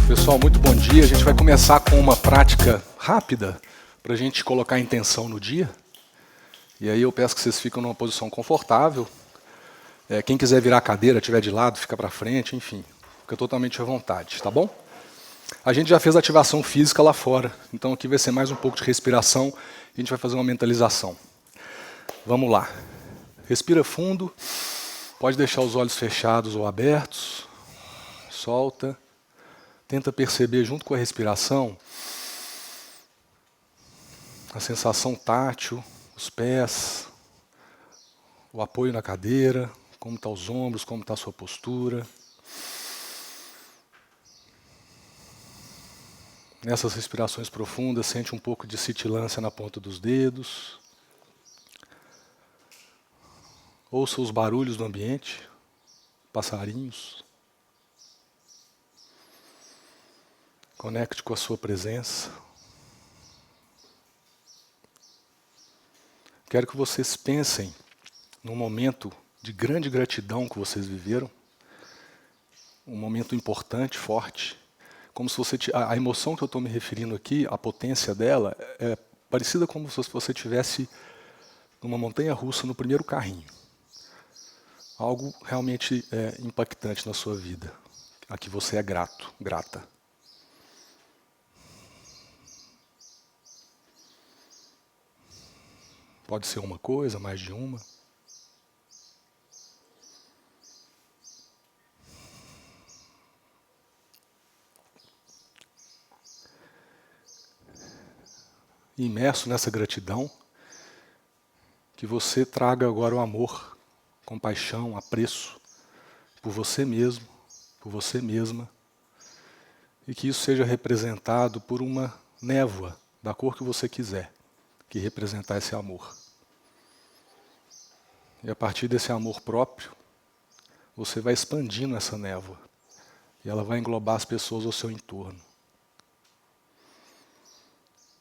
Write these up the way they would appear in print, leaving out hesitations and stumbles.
Pessoal, muito bom dia. A gente vai começar com uma prática rápida para a gente colocar a intenção no dia. E aí eu peço que vocês fiquem numa posição confortável. Quem quiser virar a cadeira, estiver de lado, fica para frente, enfim. Fica totalmente à vontade, tá bom? A gente já fez ativação física lá fora, então aqui vai ser mais um pouco de respiração e a gente vai fazer uma mentalização. Vamos lá. Respira fundo, pode deixar os olhos fechados ou abertos. Solta. Tenta perceber junto com a respiração a sensação tátil, os pés, o apoio na cadeira, como estão os ombros, como está a sua postura. Nessas respirações profundas, sente um pouco de cintilância na ponta dos dedos. Ouça os barulhos do ambiente, passarinhos. Conecte com a sua presença. Quero que vocês pensem num momento de grande gratidão que vocês viveram. Um momento importante, forte. Como se você... A emoção que eu estou me referindo aqui, a potência dela, é parecida como se você estivesse numa montanha-russa no primeiro carrinho. Algo realmente impactante na sua vida, a que você é grato, grata. Pode ser uma coisa, mais de uma. Imerso nessa gratidão, que você traga agora o amor, compaixão, apreço por você mesmo, por você mesma, e que isso seja representado por uma névoa da cor que você quiser, que representar esse amor. E a partir desse amor próprio, você vai expandindo essa névoa, e ela vai englobar as pessoas ao seu entorno.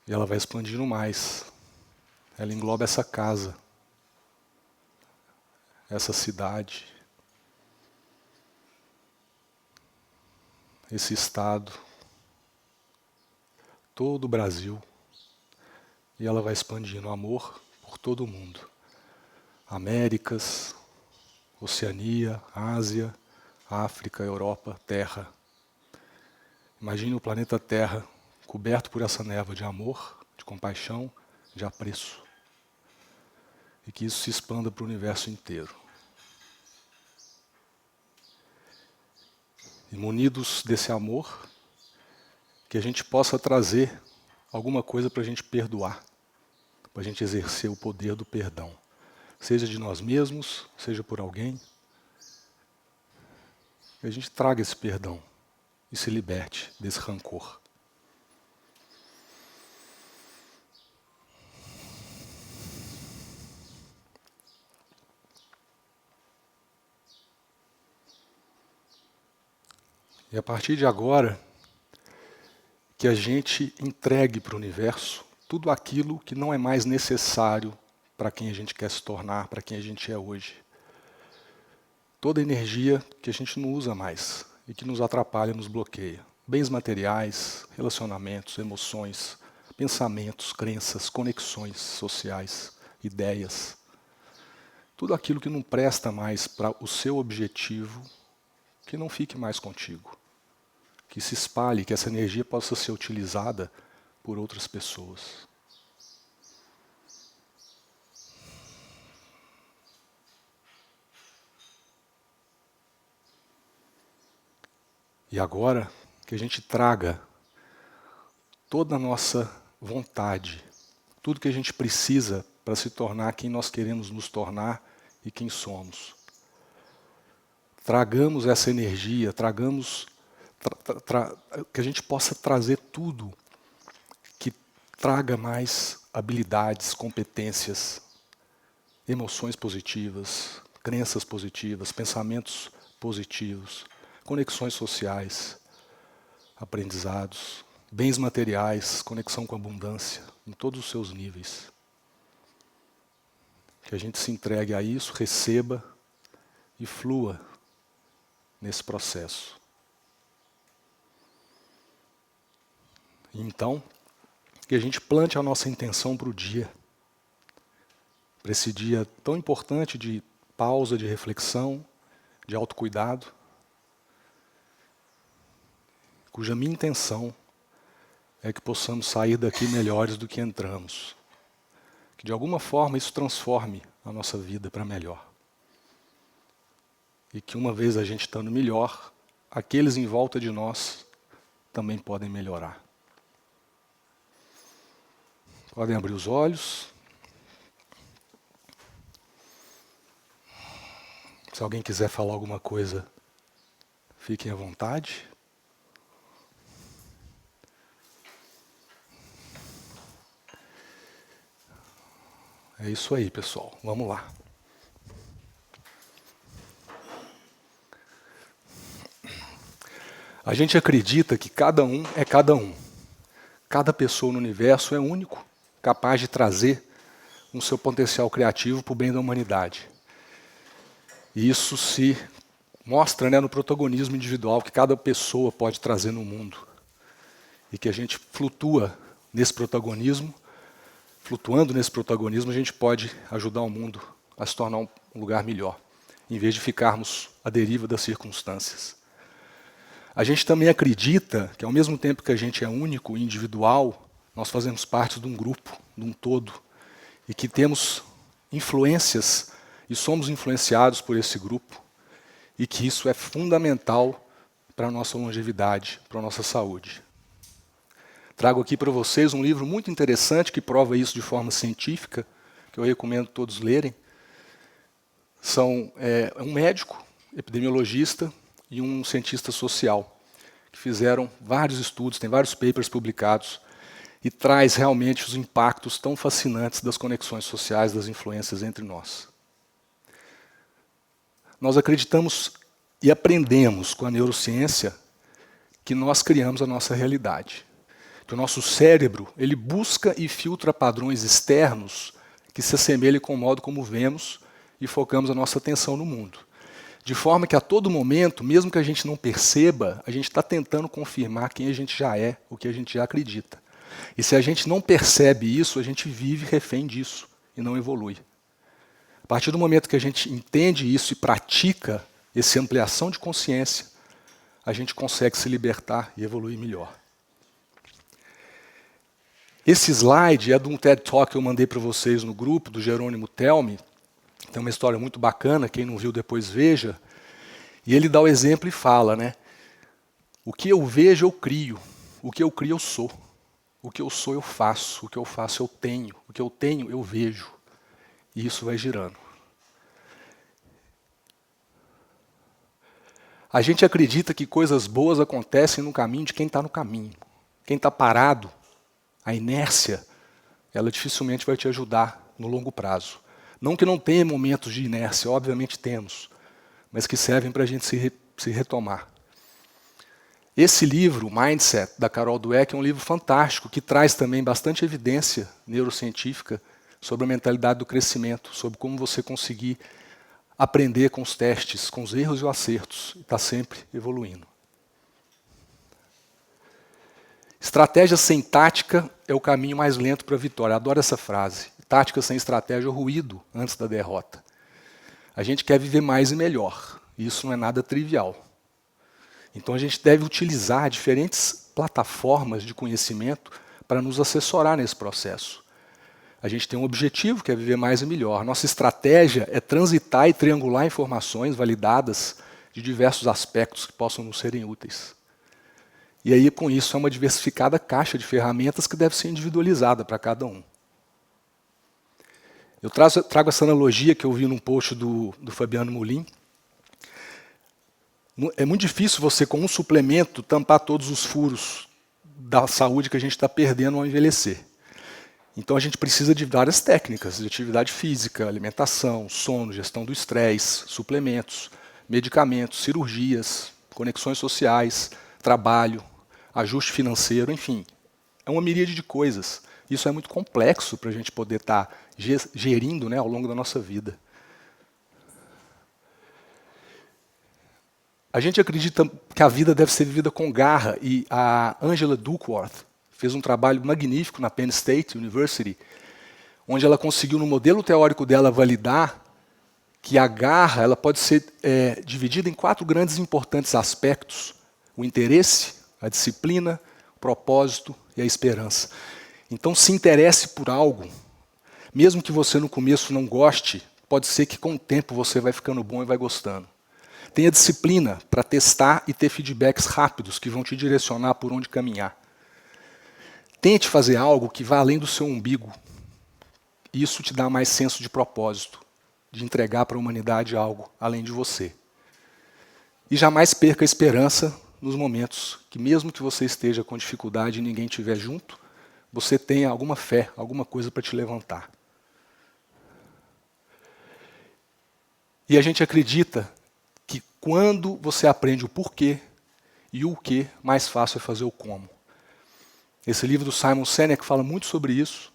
E ela vai expandindo mais. Ela engloba essa casa, essa cidade, esse estado, todo o Brasil. E ela vai expandindo amor por todo o mundo. Américas, Oceania, Ásia, África, Europa, Terra. Imagine o planeta Terra coberto por essa névoa de amor, de compaixão, de apreço. E que isso se expanda para o universo inteiro. E munidos desse amor, que a gente possa trazer alguma coisa para a gente perdoar, para a gente exercer o poder do perdão. Seja de nós mesmos, seja por alguém. Que a gente traga esse perdão e se liberte desse rancor. E a partir de agora, que a gente entregue para o universo tudo aquilo que não é mais necessário para quem a gente quer se tornar, para quem a gente é hoje. Toda energia que a gente não usa mais e que nos atrapalha, nos bloqueia. Bens materiais, relacionamentos, emoções, pensamentos, crenças, conexões sociais, ideias. Tudo aquilo que não presta mais para o seu objetivo, que não fique mais contigo. Que se espalhe, que essa energia possa ser utilizada por outras pessoas. E agora, que a gente traga toda a nossa vontade, tudo que a gente precisa para se tornar quem nós queremos nos tornar e quem somos. Tragamos essa energia, que a gente possa trazer tudo que traga mais habilidades, competências, emoções positivas, crenças positivas, pensamentos positivos, conexões sociais, aprendizados, bens materiais, conexão com a abundância, em todos os seus níveis. Que a gente se entregue a isso, receba e flua nesse processo. Então, que a gente plante a nossa intenção para o dia, para esse dia tão importante de pausa, de reflexão, de autocuidado, cuja minha intenção é que possamos sair daqui melhores do que entramos. Que de alguma forma isso transforme a nossa vida para melhor. E que uma vez a gente estando melhor, aqueles em volta de nós também podem melhorar. Podem abrir os olhos. Se alguém quiser falar alguma coisa, fiquem à vontade. É isso aí, pessoal. Vamos lá. A gente acredita que cada um é cada um. Cada pessoa no universo é único, capaz de trazer o seu potencial criativo para o bem da humanidade. E isso se mostra, né, no protagonismo individual que cada pessoa pode trazer no mundo. E que a gente flutuando nesse protagonismo, a gente pode ajudar o mundo a se tornar um lugar melhor, em vez de ficarmos à deriva das circunstâncias. A gente também acredita que, ao mesmo tempo que a gente é único e individual, nós fazemos parte de um grupo, de um todo, e que temos influências e somos influenciados por esse grupo, e que isso é fundamental para a nossa longevidade, para a nossa saúde. Trago aqui para vocês um livro muito interessante que prova isso de forma científica, que eu recomendo todos lerem. É um médico, epidemiologista, e um cientista social, que fizeram vários estudos, tem vários papers publicados, e traz realmente os impactos tão fascinantes das conexões sociais, das influências entre nós. Nós acreditamos e aprendemos com a neurociência que nós criamos a nossa realidade. Que o nosso cérebro ele busca e filtra padrões externos que se assemelhem com o modo como vemos e focamos a nossa atenção no mundo. De forma que a todo momento, mesmo que a gente não perceba, a gente está tentando confirmar quem a gente já é, o que a gente já acredita. E se a gente não percebe isso, a gente vive refém disso e não evolui. A partir do momento que a gente entende isso e pratica essa ampliação de consciência, a gente consegue se libertar e evoluir melhor. Esse slide é de um TED Talk que eu mandei para vocês no grupo, do Jerônimo Telmi. Tem uma história muito bacana, quem não viu depois veja. E ele dá o exemplo e fala, né? O que eu vejo eu crio, o que eu crio eu sou. O que eu sou eu faço, o que eu faço eu tenho, o que eu tenho eu vejo. E isso vai girando. A gente acredita que coisas boas acontecem no caminho de quem está no caminho. Quem está parado, a inércia, ela dificilmente vai te ajudar no longo prazo. Não que não tenha momentos de inércia, obviamente temos, mas que servem para a gente se retomar. Esse livro, Mindset, da Carol Dweck, é um livro fantástico, que traz também bastante evidência neurocientífica sobre a mentalidade do crescimento, sobre como você conseguir aprender com os testes, com os erros e os acertos, e estar sempre evoluindo. Estratégia sem tática é o caminho mais lento para a vitória. Adoro essa frase. Tática sem estratégia é o ruído antes da derrota. A gente quer viver mais e melhor. Isso não é nada trivial. Então a gente deve utilizar diferentes plataformas de conhecimento para nos assessorar nesse processo. A gente tem um objetivo, que é viver mais e melhor. Nossa estratégia é transitar e triangular informações validadas de diversos aspectos que possam nos serem úteis. E aí, com isso, é uma diversificada caixa de ferramentas que deve ser individualizada para cada um. Eu trago essa analogia que eu vi num post do Fabiano Molim. É muito difícil você, com um suplemento, tampar todos os furos da saúde que a gente está perdendo ao envelhecer. Então a gente precisa de várias técnicas, de atividade física, alimentação, sono, gestão do estresse, suplementos, medicamentos, cirurgias, conexões sociais, trabalho, ajuste financeiro, enfim. É uma miríade de coisas. Isso é muito complexo para a gente poder estar gerindo, né, ao longo da nossa vida. A gente acredita que a vida deve ser vivida com garra, e a Angela Duckworth fez um trabalho magnífico na Penn State University, onde ela conseguiu, no modelo teórico dela, validar que a garra ela pode ser dividida em 4 grandes e importantes aspectos: o interesse, a disciplina, o propósito e a esperança. Então, se interesse por algo, mesmo que você no começo não goste, pode ser que com o tempo você vai ficando bom e vai gostando. Tenha disciplina para testar e ter feedbacks rápidos que vão te direcionar por onde caminhar. Tente fazer algo que vá além do seu umbigo. Isso te dá mais senso de propósito, de entregar para a humanidade algo além de você. E jamais perca a esperança nos momentos que, mesmo que você esteja com dificuldade e ninguém estiver junto, você tenha alguma fé, alguma coisa para te levantar. E a gente acredita que quando você aprende o porquê e o que, mais fácil é fazer o como. Esse livro do Simon Sinek fala muito sobre isso,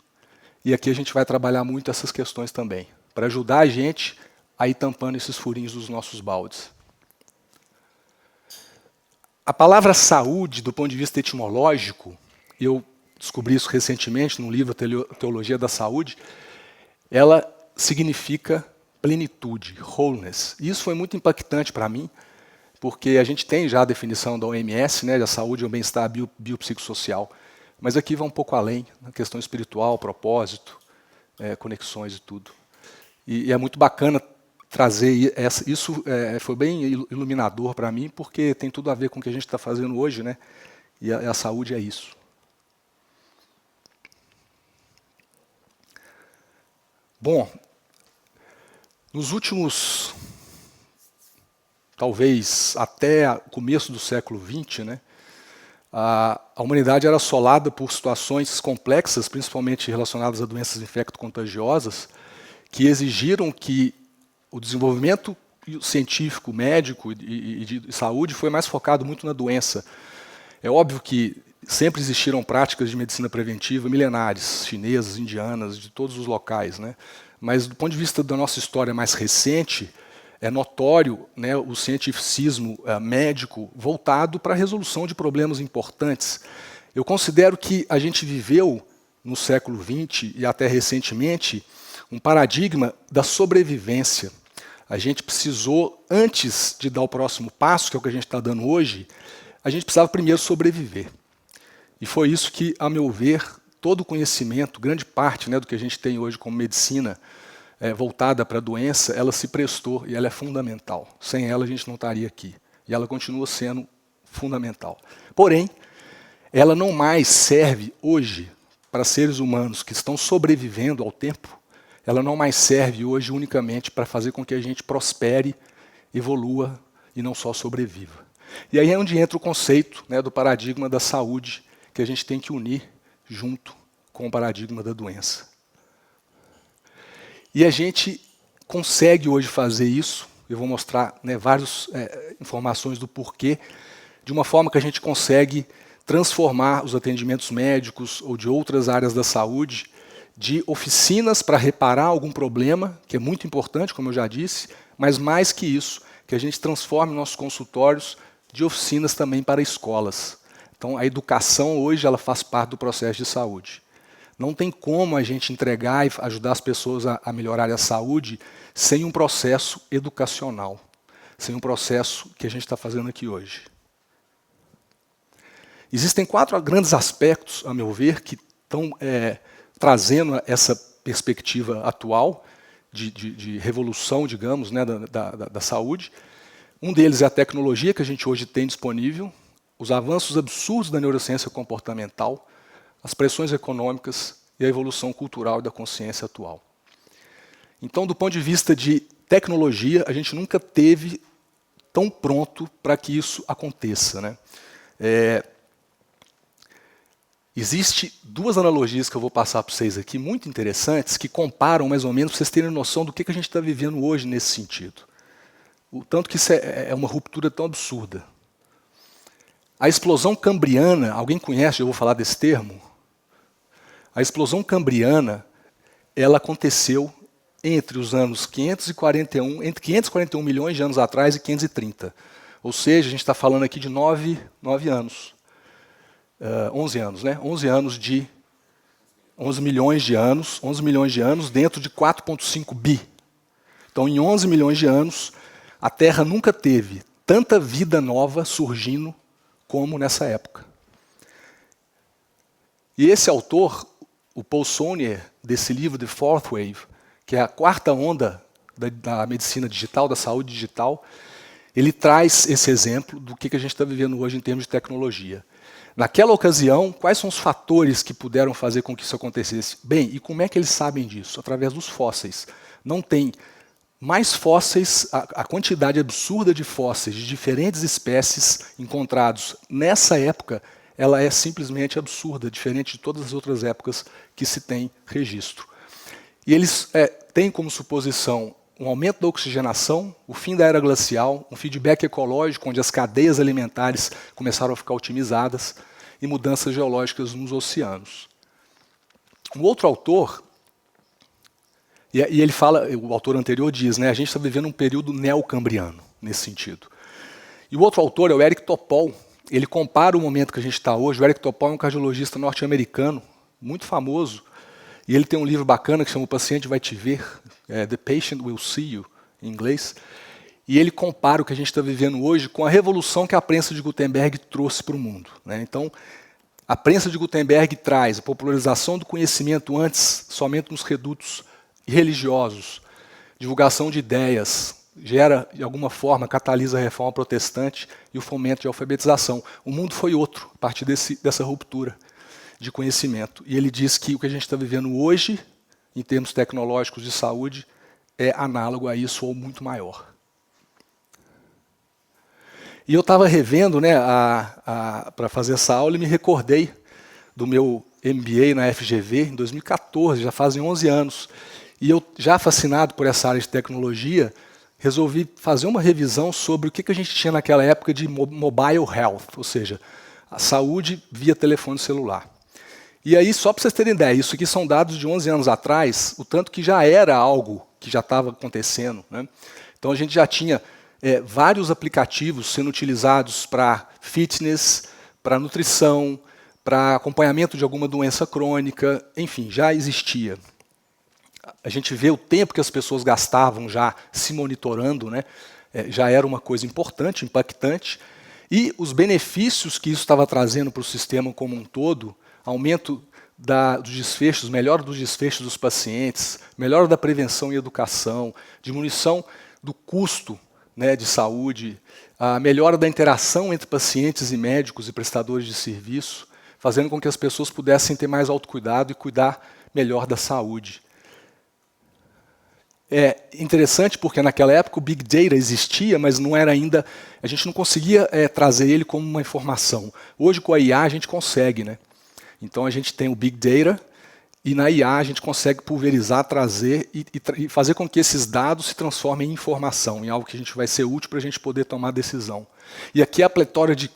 e aqui a gente vai trabalhar muito essas questões também, para ajudar a gente a ir tampando esses furinhos dos nossos baldes. A palavra saúde, do ponto de vista etimológico, eu descobri isso recentemente num livro, Teologia da Saúde, ela significa plenitude, wholeness. E isso foi muito impactante para mim, porque a gente tem já a definição da OMS, né, da saúde e o bem-estar biopsicossocial, mas aqui vai um pouco além, na questão espiritual, propósito, conexões e tudo. E é muito bacana trazer isso, foi bem iluminador para mim, porque tem tudo a ver com o que a gente está fazendo hoje, né? E a saúde é isso. Bom, nos últimos, talvez até o começo do século XX, né, a humanidade era assolada por situações complexas, principalmente relacionadas a doenças infecto-contagiosas, que exigiram que o desenvolvimento científico, médico e de saúde foi mais focado muito na doença. É óbvio que sempre existiram práticas de medicina preventiva milenares, chinesas, indianas, de todos os locais, né? Mas do ponto de vista da nossa história mais recente, é notório, né, o cientificismo médico voltado para a resolução de problemas importantes. Eu considero que a gente viveu no século XX e até recentemente um paradigma da sobrevivência. A gente precisou, antes de dar o próximo passo, que é o que a gente está dando hoje, a gente precisava primeiro sobreviver. E foi isso que, a meu ver, todo o conhecimento, grande parte, né, do que a gente tem hoje como medicina voltada para a doença, ela se prestou e ela é fundamental. Sem ela a gente não estaria aqui. E ela continua sendo fundamental. Porém, ela não mais serve hoje para seres humanos que estão sobrevivendo ao tempo. Ela não mais serve hoje unicamente para fazer com que a gente prospere, evolua e não só sobreviva. E aí é onde entra o conceito, né, do paradigma da saúde, que a gente tem que unir junto com o paradigma da doença. E a gente consegue hoje fazer isso, eu vou mostrar, né, várias informações do porquê, de uma forma que a gente consegue transformar os atendimentos médicos ou de outras áreas da saúde de oficinas para reparar algum problema, que é muito importante, como eu já disse, mas mais que isso, que a gente transforme nossos consultórios de oficinas também para escolas. Então, a educação hoje ela faz parte do processo de saúde. Não tem como a gente entregar e ajudar as pessoas a melhorarem a saúde sem um processo educacional, sem um processo que a gente está fazendo aqui hoje. Existem 4 grandes aspectos, a meu ver, que estão trazendo essa perspectiva atual de revolução, digamos, né, da saúde. Um deles é a tecnologia que a gente hoje tem disponível, os avanços absurdos da neurociência comportamental, as pressões econômicas e a evolução cultural e da consciência atual. Então, do ponto de vista de tecnologia, a gente nunca teve tão pronto para que isso aconteça, né? Existem 2 analogias que eu vou passar para vocês aqui, muito interessantes, que comparam mais ou menos, para vocês terem noção do que a gente está vivendo hoje nesse sentido. O tanto que isso é uma ruptura tão absurda. A explosão cambriana, alguém conhece, eu vou falar desse termo? A explosão cambriana, ela aconteceu entre os anos entre 541 milhões de anos atrás e 530. Ou seja, a gente está falando aqui de 9 anos. 11 anos, né? 11 anos de 11 milhões de anos dentro de 4,5 bi. Então, em 11 milhões de anos, a Terra nunca teve tanta vida nova surgindo como nessa época. E esse autor, o Paul Saunier, desse livro The Fourth Wave, que é a quarta onda da medicina digital, da saúde digital, ele traz esse exemplo do que a gente está vivendo hoje em termos de tecnologia. Naquela ocasião, quais são os fatores que puderam fazer com que isso acontecesse? Bem, e como é que eles sabem disso? Através dos fósseis. Não tem mais fósseis, a quantidade absurda de fósseis de diferentes espécies encontrados nessa época, ela é simplesmente absurda, diferente de todas as outras épocas que se tem registro. E eles têm como suposição um aumento da oxigenação, o fim da era glacial, um feedback ecológico onde as cadeias alimentares começaram a ficar otimizadas e mudanças geológicas nos oceanos. Um outro autor, e ele fala, o autor anterior diz, né, a gente está vivendo um período neocambriano nesse sentido. E o outro autor é o Eric Topol. Ele compara o momento que a gente está hoje. O Eric Topol é um cardiologista norte-americano, muito famoso, e ele tem um livro bacana que chama O Paciente Vai Te Ver, The Patient Will See You, em inglês, e ele compara o que a gente está vivendo hoje com a revolução que a prensa de Gutenberg trouxe para o mundo, né? Então, a prensa de Gutenberg traz a popularização do conhecimento antes somente nos redutos religiosos, divulgação de ideias, gera, de alguma forma, catalisa a reforma protestante e o fomento de alfabetização. O mundo foi outro, a partir dessa ruptura de conhecimento. E ele diz que o que a gente está vivendo hoje, em termos tecnológicos de saúde, é análogo a isso ou muito maior. E eu estava revendo, né, para fazer essa aula e me recordei do meu MBA na FGV em 2014, já fazem 11 anos. E eu, já fascinado por essa área de tecnologia, resolvi fazer uma revisão sobre o que a gente tinha naquela época de mobile health, ou seja, a saúde via telefone celular. E aí, só para vocês terem ideia, isso aqui são dados de 11 anos atrás, o tanto que já era algo que já estava acontecendo, né? Então a gente já tinha vários aplicativos sendo utilizados para fitness, para nutrição, para acompanhamento de alguma doença crônica, enfim, já existia. A gente vê o tempo que as pessoas gastavam já se monitorando, né? Já era uma coisa importante, impactante, e os benefícios que isso estava trazendo para o sistema como um todo, aumento dos desfechos, melhora dos desfechos dos pacientes, melhora da prevenção e educação, diminuição do custo, né, de saúde, a melhora da interação entre pacientes e médicos e prestadores de serviço, fazendo com que as pessoas pudessem ter mais autocuidado e cuidar melhor da saúde. É interessante porque naquela época o Big Data existia, mas não era ainda, a gente não conseguia trazer ele como uma informação. Hoje com a IA a gente consegue, né? Então a gente tem o Big Data e na IA a gente consegue pulverizar, trazer e fazer com que esses dados se transformem em informação, em algo que a gente vai ser útil para a gente poder tomar decisão. E aqui é a pletora de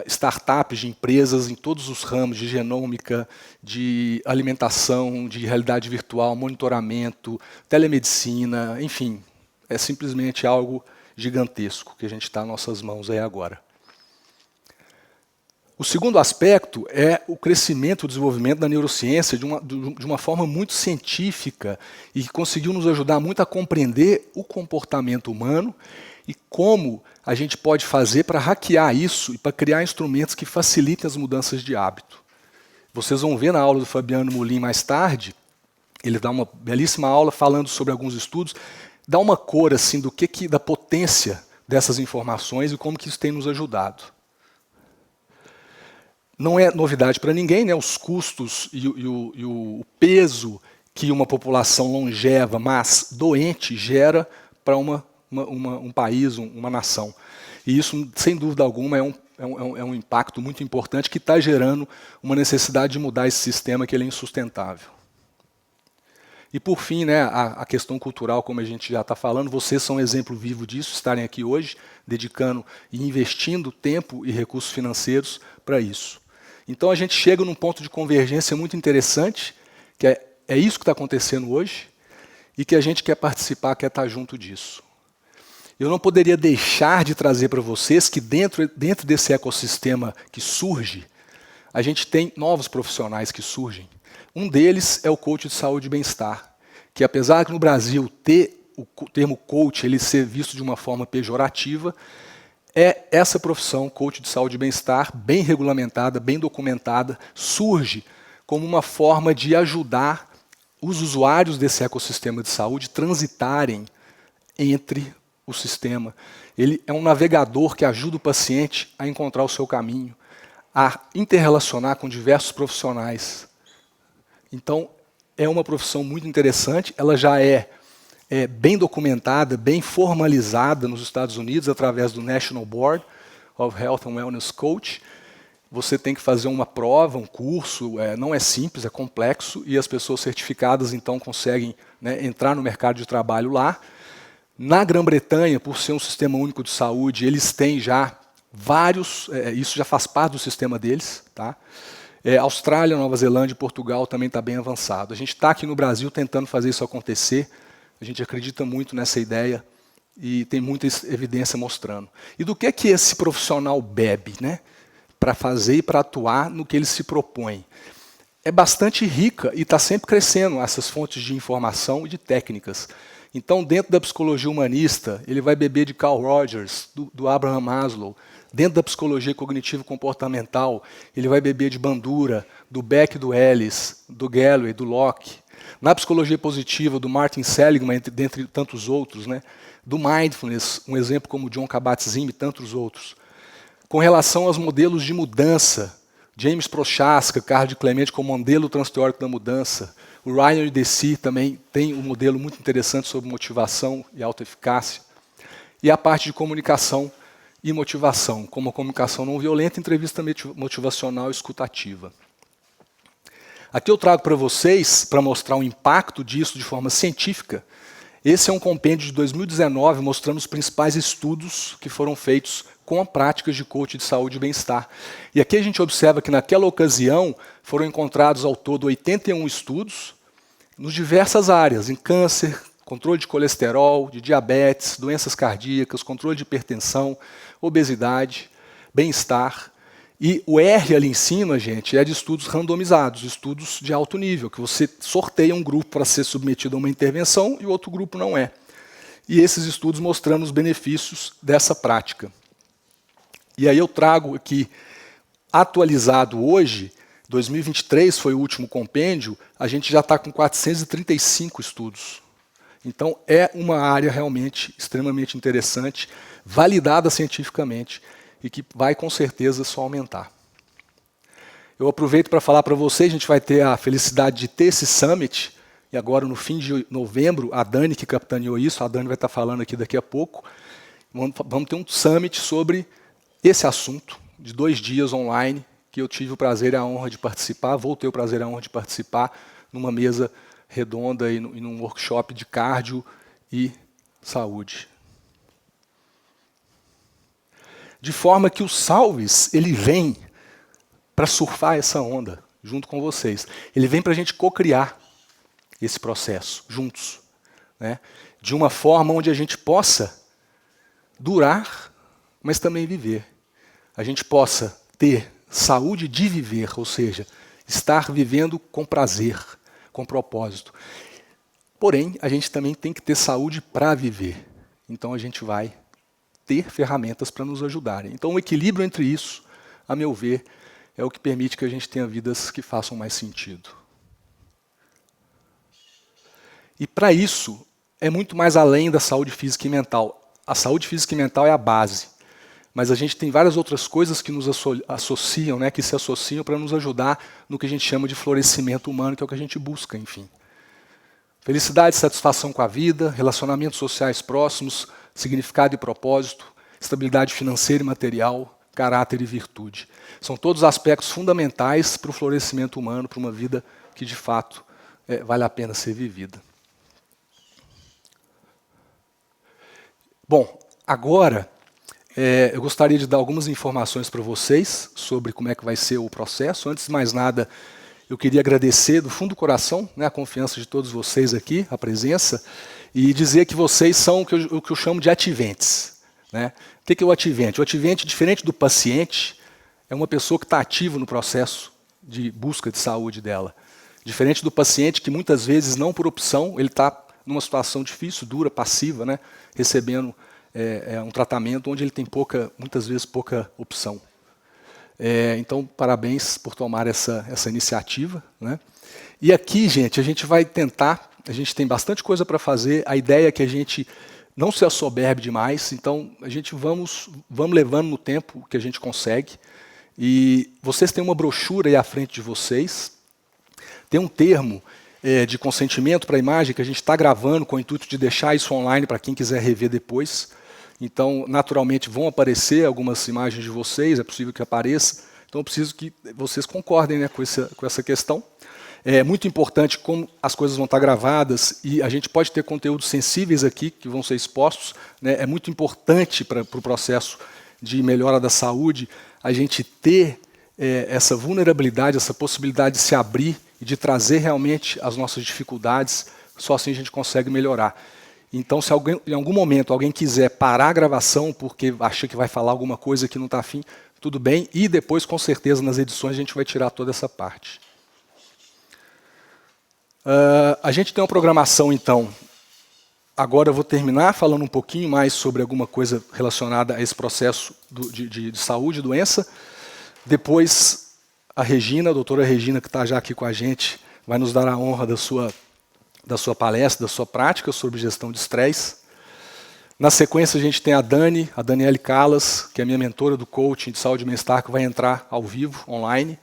startups, de empresas em todos os ramos, de genômica, de alimentação, de realidade virtual, monitoramento, telemedicina, enfim, é simplesmente algo gigantesco que a gente está nas nossas mãos aí agora. O segundo aspecto é o crescimento e o desenvolvimento da neurociência de uma forma muito científica e que conseguiu nos ajudar muito a compreender o comportamento humano e como a gente pode fazer para hackear isso e para criar instrumentos que facilitem as mudanças de hábito. Vocês vão ver na aula do Fabiano Molin mais tarde, ele dá uma belíssima aula falando sobre alguns estudos, dá uma cor assim da potência dessas informações e como que isso tem nos ajudado. Não é novidade para ninguém, né? Os custos e o peso que uma população longeva, mas doente, gera para um país, uma nação. E isso, sem dúvida alguma, é um impacto muito importante que está gerando uma necessidade de mudar esse sistema que ele é insustentável. E por fim, né, a questão cultural, como a gente já está falando, vocês são um exemplo vivo disso, estarem aqui hoje, dedicando e investindo tempo e recursos financeiros para isso. Então a gente chega num ponto de convergência muito interessante, que é isso que está acontecendo hoje, e que a gente quer participar, quer estar junto disso. Eu não poderia deixar de trazer para vocês que dentro desse ecossistema que surge, a gente tem novos profissionais que surgem. Um deles é o coach de saúde e bem-estar, que apesar de no Brasil ter o termo coach ele ser visto de uma forma pejorativa, é essa profissão, coach de saúde e bem-estar, bem regulamentada, bem documentada, surge como uma forma de ajudar os usuários desse ecossistema de saúde transitarem entre o sistema. Ele é um navegador que ajuda o paciente a encontrar o seu caminho, a interrelacionar com diversos profissionais. Então, é uma profissão muito interessante, ela já é bem documentada, bem formalizada nos Estados Unidos através do National Board of Health and Wellness Coach. Você tem que fazer uma prova, um curso, não é simples, é complexo, e as pessoas certificadas então conseguem, né, entrar no mercado de trabalho lá. Na Grã-Bretanha, por ser um sistema único de saúde, eles têm já vários, isso já faz parte do sistema deles. Tá? Austrália, Nova Zelândia e Portugal também está bem avançado. A gente está aqui no Brasil tentando fazer isso acontecer, a gente acredita muito nessa ideia e tem muita evidência mostrando. E do que esse profissional bebe, né, para fazer e para atuar no que ele se propõe? É bastante rica e está sempre crescendo essas fontes de informação e de técnicas. Então, dentro da psicologia humanista, ele vai beber de Carl Rogers, do Abraham Maslow. Dentro da psicologia cognitivo-comportamental, ele vai beber de Bandura, do Beck, do Ellis, do Galloway, do Locke. Na psicologia positiva, do Martin Seligman, dentre tantos outros, né? Do Mindfulness, um exemplo como John Kabat-Zinn e tantos outros. Com relação aos modelos de mudança, James Prochaska, Carlos de Clemente como modelo transteórico da mudança. O Ryan Deci também tem um modelo muito interessante sobre motivação e autoeficácia. E a parte de comunicação e motivação, como a comunicação não violenta, entrevista motivacional e escutativa. Aqui eu trago para vocês, para mostrar o impacto disso de forma científica, esse é um compêndio de 2019 mostrando os principais estudos que foram feitos com práticas de coach de saúde e bem-estar. E aqui a gente observa que naquela ocasião foram encontrados ao todo 81 estudos, nas diversas áreas, em câncer, controle de colesterol, de diabetes, doenças cardíacas, controle de hipertensão, obesidade, bem-estar. E o R ali em cima, gente, é de estudos randomizados, estudos de alto nível, que você sorteia um grupo para ser submetido a uma intervenção e o outro grupo não é. E esses estudos mostrando os benefícios dessa prática. E aí eu trago aqui, atualizado hoje, 2023 foi o último compêndio, a gente já está com 435 estudos. Então é uma área realmente extremamente interessante, validada cientificamente e que vai com certeza só aumentar. Eu aproveito para falar para vocês, a gente vai ter a felicidade de ter esse Summit, e agora no fim de novembro, a Dani que capitaneou isso, a Dani vai estar falando aqui daqui a pouco, vamos ter um Summit sobre esse assunto, de 2 dias online, que eu tive o prazer e a honra de participar, vou ter o prazer e a honra de participar numa mesa redonda e num workshop de cardio e saúde. De forma que o Salves, ele vem para surfar essa onda junto com vocês. Ele vem para a gente co-criar esse processo juntos, né? De uma forma onde a gente possa durar, mas também viver. A gente possa ter saúde de viver, ou seja, estar vivendo com prazer, com propósito. Porém, a gente também tem que ter saúde para viver. Então a gente vai ter ferramentas para nos ajudarem. Então o equilíbrio entre isso, a meu ver, é o que permite que a gente tenha vidas que façam mais sentido. E para isso, é muito mais além da saúde física e mental. A saúde física e mental é a base. Mas a gente tem várias outras coisas que nos associam, né, que se associam para nos ajudar no que a gente chama de florescimento humano, que é o que a gente busca, enfim. Felicidade e satisfação com a vida, relacionamentos sociais próximos, significado e propósito, estabilidade financeira e material, caráter e virtude. São todos aspectos fundamentais para o florescimento humano, para uma vida que, de fato, vale a pena ser vivida. Bom, agora eu gostaria de dar algumas informações para vocês sobre como é que vai ser o processo. Antes de mais nada, eu queria agradecer do fundo do coração, né, a confiança de todos vocês aqui, a presença, e dizer que vocês são o que eu chamo de ativentes. Né? O que é o ativente? O ativente, diferente do paciente, é uma pessoa que está ativa no processo de busca de saúde dela. Diferente do paciente, que muitas vezes, não por opção, ele está numa situação difícil, dura, passiva, né? Recebendo um tratamento onde ele tem muitas vezes pouca opção. Então, parabéns por tomar essa iniciativa. Né? E aqui, gente, a gente vai tentar, a gente tem bastante coisa para fazer, a ideia é que a gente não se assoberbe demais, então a gente vamos levando no tempo que a gente consegue. E vocês têm uma brochura aí à frente de vocês, tem um termo de consentimento para a imagem que a gente está gravando com o intuito de deixar isso online para quem quiser rever depois. Então, naturalmente, vão aparecer algumas imagens de vocês, é possível que apareça. Então, eu preciso que vocês concordem, né, com essa questão. É muito importante como as coisas vão estar gravadas e a gente pode ter conteúdos sensíveis aqui que vão ser expostos. Né? É muito importante para o processo de melhora da saúde a gente ter essa vulnerabilidade, essa possibilidade de se abrir e de trazer realmente as nossas dificuldades. Só assim a gente consegue melhorar. Então, se em algum momento alguém quiser parar a gravação porque acha que vai falar alguma coisa que não está afim, tudo bem. E depois, com certeza, nas edições a gente vai tirar toda essa parte. A gente tem uma programação, então. Agora eu vou terminar falando um pouquinho mais sobre alguma coisa relacionada a esse processo de saúde e doença. Depois, a Regina, a doutora Regina, que está já aqui com a gente, vai nos dar a honra da sua palestra, da sua prática sobre gestão de estresse. Na sequência, a gente tem a Daniele Calas, que é minha mentora do coaching de saúde e bem-estar, que vai entrar ao vivo, online.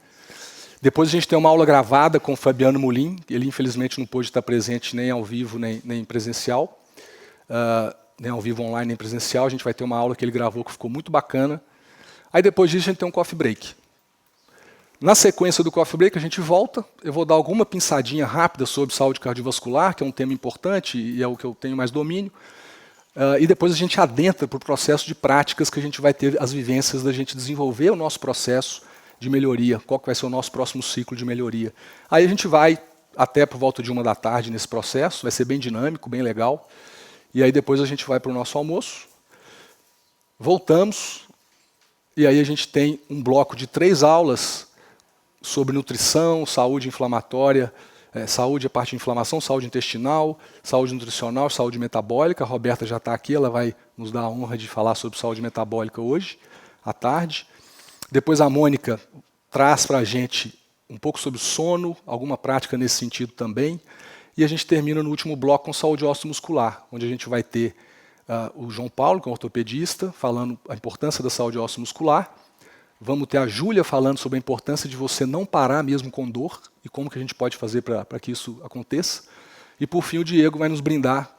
Depois a gente tem uma aula gravada com o Fabiano Molim, ele infelizmente não pôde estar presente nem ao vivo, nem presencial, nem ao vivo online, nem presencial. A gente vai ter uma aula que ele gravou que ficou muito bacana. Aí depois disso a gente tem um coffee break. Na sequência do coffee break a gente volta, eu vou dar alguma pinçadinha rápida sobre saúde cardiovascular, que é um tema importante e é o que eu tenho mais domínio. E depois a gente adentra para o processo de práticas que a gente vai ter as vivências da gente desenvolver o nosso processo de melhoria, qual que vai ser o nosso próximo ciclo de melhoria. Aí a gente vai até por volta de 13h nesse processo, vai ser bem dinâmico, bem legal. E aí depois a gente vai para o nosso almoço, voltamos, e aí a gente tem um bloco de 3 aulas sobre nutrição, saúde inflamatória, saúde, a parte de inflamação, saúde intestinal, saúde nutricional, saúde metabólica. A Roberta já está aqui, ela vai nos dar a honra de falar sobre saúde metabólica hoje, à tarde. Depois a Mônica traz para a gente um pouco sobre sono, alguma prática nesse sentido também. E a gente termina no último bloco com saúde ósseo-muscular, onde a gente vai ter o João Paulo, que é um ortopedista, falando a importância da saúde ósseo-muscular. Vamos ter a Júlia falando sobre a importância de você não parar mesmo com dor e como que a gente pode fazer para que isso aconteça. E, por fim, o Diego vai nos brindar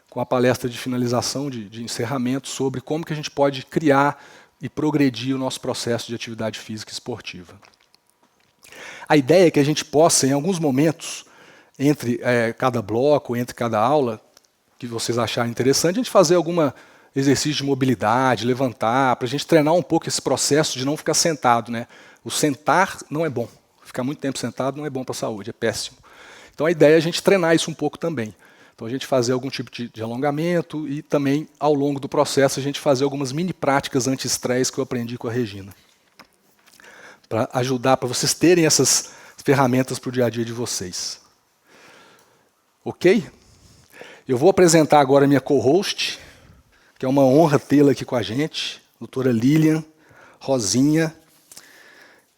com a palestra de finalização, de encerramento, sobre como que a gente pode criar e progredir o nosso processo de atividade física esportiva. A ideia é que a gente possa, em alguns momentos, entre cada bloco, entre cada aula, que vocês acharem interessante, a gente fazer algum exercício de mobilidade, levantar, para a gente treinar um pouco esse processo de não ficar sentado. Né? O sentar não é bom. Ficar muito tempo sentado não é bom para a saúde, é péssimo. Então a ideia é a gente treinar isso um pouco também. Então a gente fazer algum tipo de alongamento e também, ao longo do processo, a gente fazer algumas mini práticas anti-estresse que eu aprendi com a Regina. Para ajudar, para vocês terem essas ferramentas para o dia a dia de vocês. Ok? Eu vou apresentar agora a minha co-host, que é uma honra tê-la aqui com a gente, doutora Lilian Rosinha.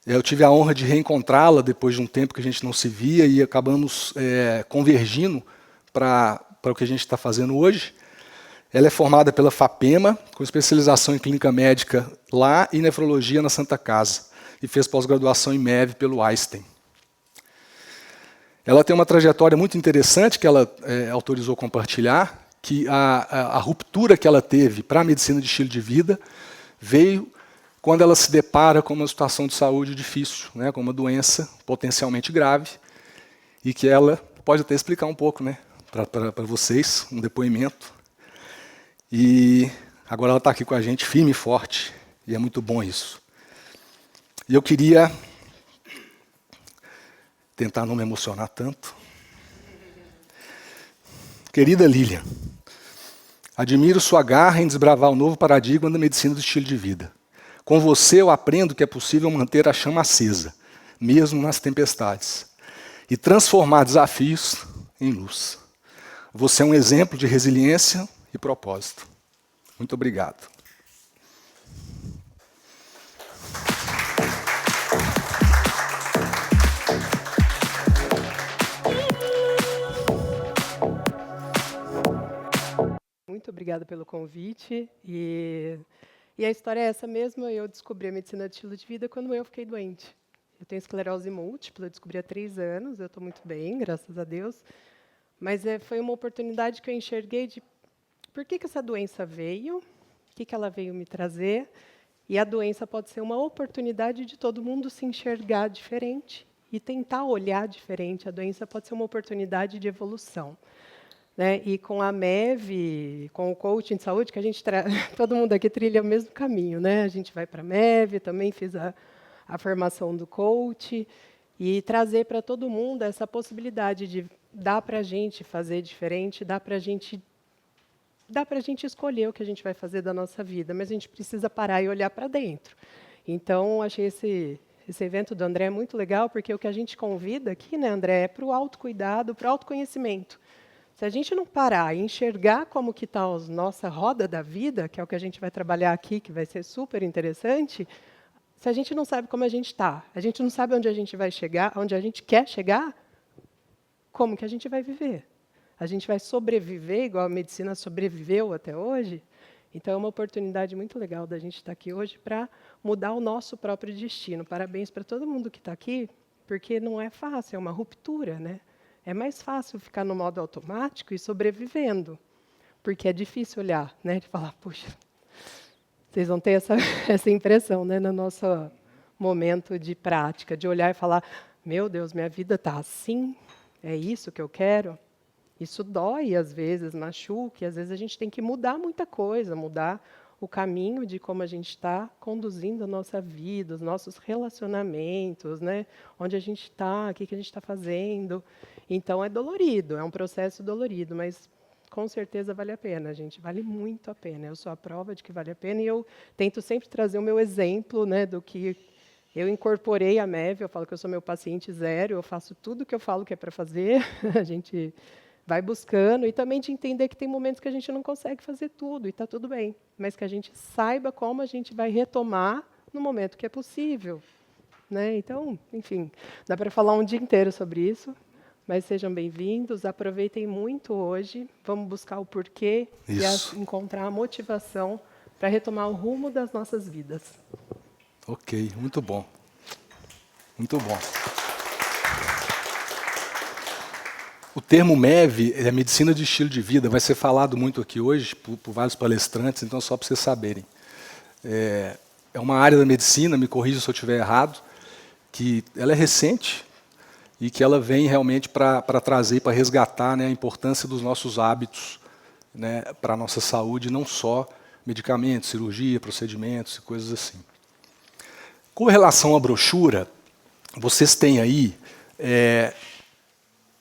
Eu tive a honra de reencontrá-la depois de um tempo que a gente não se via e acabamos convergindo para o que a gente está fazendo hoje. Ela é formada pela FAPEMA, com especialização em clínica médica lá e nefrologia na Santa Casa, e fez pós-graduação em MEV pelo Einstein. Ela tem uma trajetória muito interessante que ela autorizou compartilhar, que a ruptura que ela teve para a medicina de estilo de vida veio quando ela se depara com uma situação de saúde difícil, né, com uma doença potencialmente grave, e que ela pode até explicar um pouco, né, para vocês, um depoimento. E agora ela está aqui com a gente, firme e forte, e é muito bom isso. E eu queria tentar não me emocionar tanto. Querida Lilian, admiro sua garra em desbravar o novo paradigma da medicina do estilo de vida. Com você eu aprendo que é possível manter a chama acesa, mesmo nas tempestades, e transformar desafios em luz. Você é um exemplo de resiliência e propósito. Muito obrigado. Muito obrigada pelo convite. E a história é essa mesmo. Eu descobri a medicina de estilo de vida quando eu fiquei doente. Eu tenho esclerose múltipla, eu descobri há 3 anos. Eu estou muito bem, graças a Deus. Mas foi uma oportunidade que eu enxerguei de por que essa doença veio, o que ela veio me trazer. E a doença pode ser uma oportunidade de todo mundo se enxergar diferente e tentar olhar diferente. A doença pode ser uma oportunidade de evolução. Né? E com a MEV, com o coaching de saúde, que a gente todo mundo aqui trilha o mesmo caminho. Né? A gente vai para a MEV, também fiz a formação do coach, e trazer para todo mundo essa possibilidade de dar para a gente fazer diferente, dá para a gente escolher o que a gente vai fazer da nossa vida, mas a gente precisa parar e olhar para dentro. Então, achei esse evento do André muito legal, porque o que a gente convida aqui, né, André, é para o autocuidado, para o autoconhecimento. Se a gente não parar e enxergar como que está a nossa roda da vida, que é o que a gente vai trabalhar aqui, que vai ser super interessante, se a gente não sabe como a gente está, a gente não sabe onde a gente vai chegar, onde a gente quer chegar, como que a gente vai viver? A gente vai sobreviver igual a medicina sobreviveu até hoje? Então, é uma oportunidade muito legal da gente estar aqui hoje para mudar o nosso próprio destino. Parabéns para todo mundo que está aqui, porque não é fácil, é uma ruptura, né? É mais fácil ficar no modo automático e sobrevivendo, porque é difícil olhar, né, de falar, puxa, vocês vão ter essa impressão, né, no nosso momento de prática, de olhar e falar, meu Deus, minha vida está assim, é isso que eu quero? Isso dói, às vezes, machuca, e às vezes a gente tem que mudar muita coisa, mudar o caminho de como a gente está conduzindo a nossa vida, os nossos relacionamentos, né? Onde a gente está, o que a gente está fazendo. Então, é dolorido, é um processo dolorido, mas com certeza vale a pena, gente, vale muito a pena. Eu sou a prova de que vale a pena, e eu tento sempre trazer o meu exemplo, né, do que eu incorporei a MEV, eu falo que eu sou meu paciente zero, eu faço tudo o que eu falo que é para fazer, a gente vai buscando, e também de entender que tem momentos que a gente não consegue fazer tudo, e está tudo bem, mas que a gente saiba como a gente vai retomar no momento que é possível. Né? Então, enfim, dá para falar um dia inteiro sobre isso, mas sejam bem-vindos, aproveitem muito hoje, vamos buscar o porquê e encontrar a motivação para retomar o rumo das nossas vidas. Ok, muito bom. Muito bom. O termo MEV é medicina de estilo de vida, vai ser falado muito aqui hoje por vários palestrantes, então só para vocês saberem. É uma área da medicina, me corrija se eu estiver errado, que ela é recente e que ela vem realmente para trazer, para resgatar, né, a importância dos nossos hábitos, né, para a nossa saúde, não só medicamentos, cirurgia, procedimentos e coisas assim. Com relação à brochura, vocês têm aí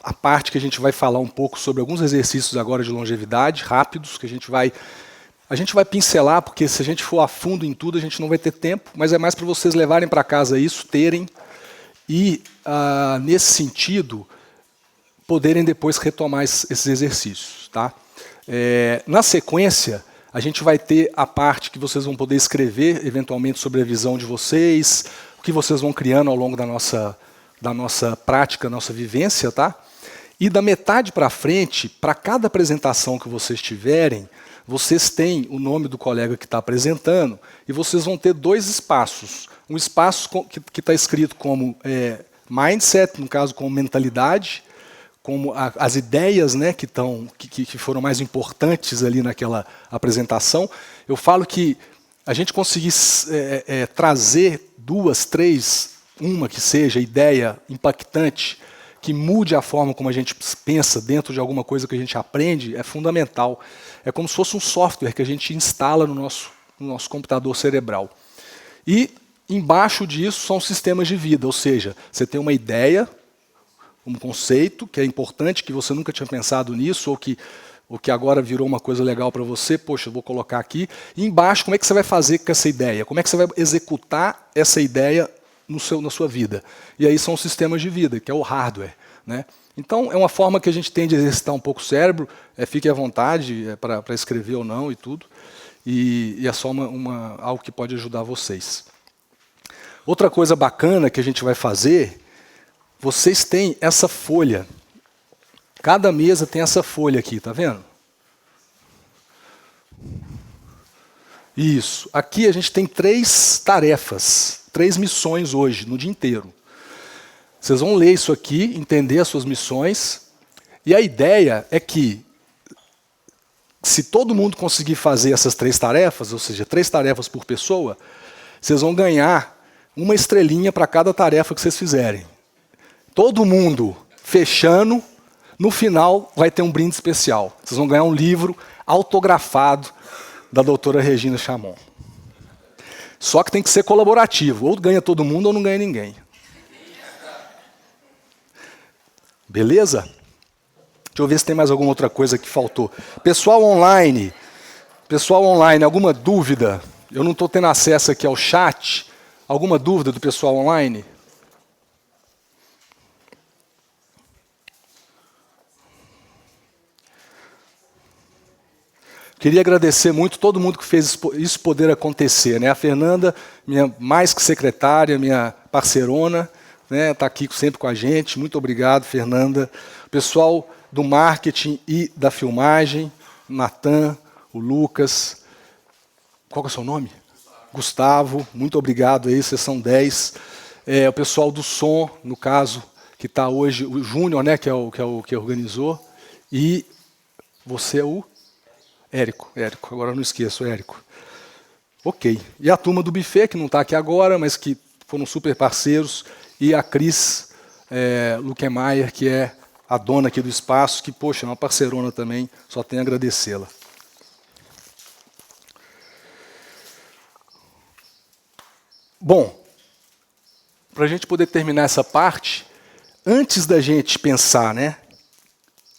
a parte que a gente vai falar um pouco sobre alguns exercícios agora de longevidade, rápidos, que a gente vai pincelar, porque se a gente for a fundo em tudo, a gente não vai ter tempo, mas é mais para vocês levarem para casa isso, terem, e, nesse sentido, poderem depois retomar esses exercícios. Tá? Na sequência, a gente vai ter a parte que vocês vão poder escrever, eventualmente, sobre a visão de vocês, o que vocês vão criando ao longo da nossa prática, nossa vivência, tá? E da metade para frente, para cada apresentação que vocês tiverem, vocês têm o nome do colega que está apresentando e vocês vão ter 2 espaços. Um espaço que está escrito como mindset, no caso como mentalidade, como as ideias, né, que foram mais importantes ali naquela apresentação. Eu falo que a gente conseguisse trazer 2, 3, uma que seja ideia impactante, que mude a forma como a gente pensa dentro de alguma coisa que a gente aprende, é fundamental. É como se fosse um software que a gente instala no nosso computador cerebral. E embaixo disso são sistemas de vida, ou seja, você tem uma ideia, um conceito que é importante, que você nunca tinha pensado nisso, ou que agora virou uma coisa legal para você, poxa, eu vou colocar aqui. E embaixo, como é que você vai fazer com essa ideia? Como é que você vai executar essa ideia na sua vida? E aí são os sistemas de vida, que é o hardware, né? Então, é uma forma que a gente tem de exercitar um pouco o cérebro, fique à vontade para escrever ou não e tudo, e é só algo que pode ajudar vocês. Outra coisa bacana que a gente vai fazer, vocês têm essa folha. Cada mesa tem essa folha aqui, tá vendo? Isso. Aqui a gente tem 3 tarefas, 3 missões hoje, no dia inteiro. Vocês vão ler isso aqui, entender as suas missões, e a ideia é que, se todo mundo conseguir fazer essas 3 tarefas, ou seja, 3 tarefas por pessoa, vocês vão ganhar uma estrelinha para cada tarefa que vocês fizerem. Todo mundo fechando, no final vai ter um brinde especial. Vocês vão ganhar um livro autografado da doutora Regina Chamon. Só que tem que ser colaborativo. Ou ganha todo mundo ou não ganha ninguém. Beleza? Deixa eu ver se tem mais alguma outra coisa que faltou. Pessoal online, alguma dúvida? Eu não estou tendo acesso aqui ao chat. Alguma dúvida do pessoal online? Queria agradecer muito todo mundo que fez isso poder acontecer, né? A Fernanda, minha mais que secretária, minha parceirona, né? Está aqui sempre com a gente. Muito obrigado, Fernanda. O pessoal do marketing e da filmagem, o Natan, o Lucas. Qual que é o seu nome? Gustavo, muito obrigado aí, vocês são 10. O pessoal do som, no caso, que está hoje, o Júnior, né, que organizou. E você é o? Érico, agora eu não esqueço, Érico. Ok. E a turma do buffet, que não está aqui agora, mas que foram super parceiros. E a Cris Luquemaier, que é a dona aqui do espaço, que, poxa, é uma parceirona também, só tenho a agradecê-la. Bom, para a gente poder terminar essa parte, antes da gente pensar, né,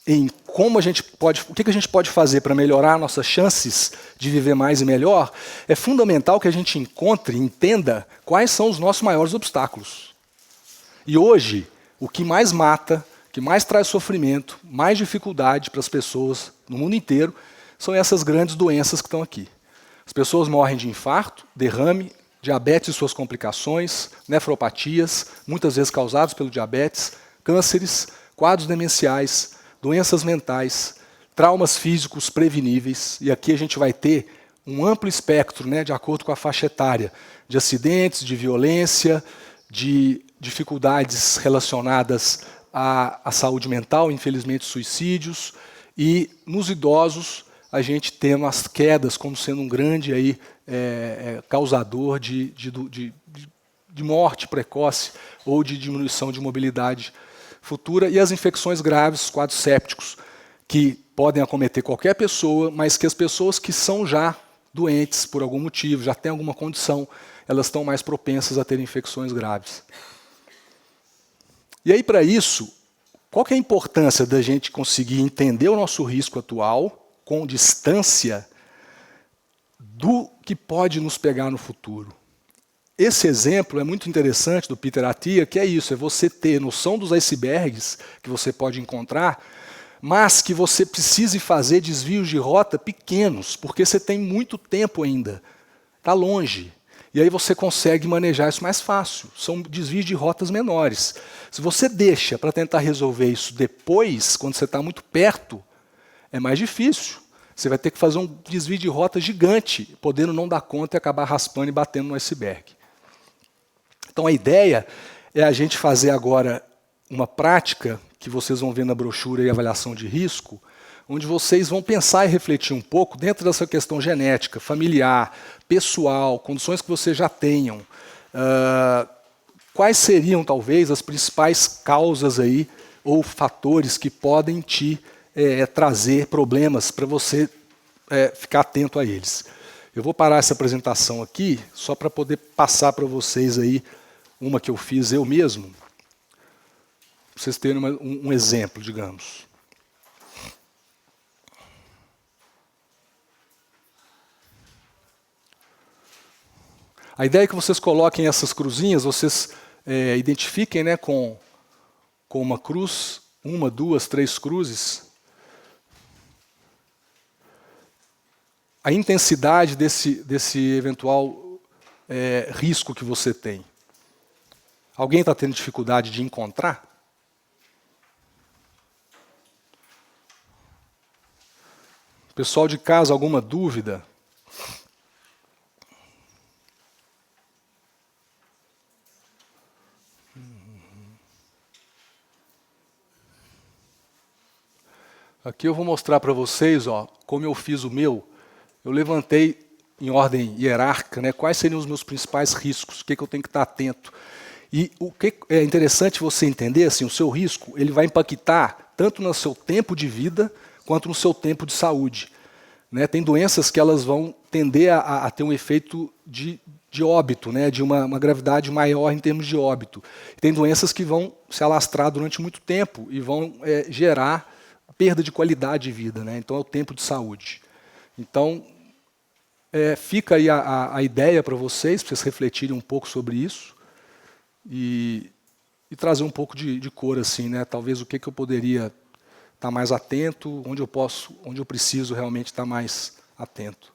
em como a gente pode, o que a gente pode fazer para melhorar nossas chances de viver mais e melhor, é fundamental que a gente encontre e entenda quais são os nossos maiores obstáculos. E hoje, o que mais mata, que mais traz sofrimento, mais dificuldade para as pessoas no mundo inteiro, são essas grandes doenças que estão aqui. As pessoas morrem de infarto, derrame, diabetes e suas complicações, nefropatias, muitas vezes causadas pelo diabetes, cânceres, quadros demenciais, doenças mentais, traumas físicos preveníveis, e aqui a gente vai ter um amplo espectro, né, de acordo com a faixa etária, de acidentes, de violência, de dificuldades relacionadas à saúde mental, infelizmente suicídios, e nos idosos a gente tem as quedas como sendo um grande aí, causador de morte precoce ou de diminuição de mobilidade futura, e as infecções graves, quadros sépticos, que podem acometer qualquer pessoa, mas que as pessoas que são já doentes por algum motivo, já têm alguma condição, elas estão mais propensas a ter infecções graves. E aí, para isso, qual que é a importância da gente conseguir entender o nosso risco atual, com distância, do que pode nos pegar no futuro? Esse exemplo é muito interessante do Peter Attia, que é isso, é você ter noção dos icebergs que você pode encontrar, mas que você precise fazer desvios de rota pequenos, porque você tem muito tempo ainda, está longe. E aí você consegue manejar isso mais fácil, são desvios de rotas menores. Se você deixa para tentar resolver isso depois, quando você está muito perto, é mais difícil. Você vai ter que fazer um desvio de rota gigante, podendo não dar conta e acabar raspando e batendo no iceberg. Então a ideia é a gente fazer agora uma prática, que vocês vão ver na brochura e avaliação de risco, onde vocês vão pensar e refletir um pouco dentro dessa questão genética, familiar, pessoal, condições que vocês já tenham. Quais seriam, talvez, as principais causas aí, ou fatores que podem te trazer problemas para você ficar atento a eles. Eu vou parar essa apresentação aqui, só para poder passar para vocês aí uma que eu fiz eu mesmo. vocês terem um exemplo, digamos. A ideia é que vocês coloquem essas cruzinhas, vocês identifiquem, né, com uma cruz, 1, 2, 3 cruzes, a intensidade desse eventual risco que você tem. Alguém está tendo dificuldade de encontrar? Pessoal de casa, alguma dúvida? Aqui eu vou mostrar para vocês, ó, como eu fiz o meu. Eu levantei em ordem hierárquica, né, quais seriam os meus principais riscos, o que eu tenho que estar atento. E o que é interessante você entender, assim, o seu risco ele vai impactar tanto no seu tempo de vida quanto no seu tempo de saúde. Né? Tem doenças que elas vão tender a ter um efeito de óbito, né? De uma gravidade maior em termos de óbito. Tem doenças que vão se alastrar durante muito tempo e vão gerar perda de qualidade de vida, né? Então é o tempo de saúde. Então fica aí a ideia para vocês refletirem um pouco sobre isso e trazer um pouco de cor, assim, né? Talvez o que eu poderia estar mais atento, onde eu preciso realmente estar mais atento.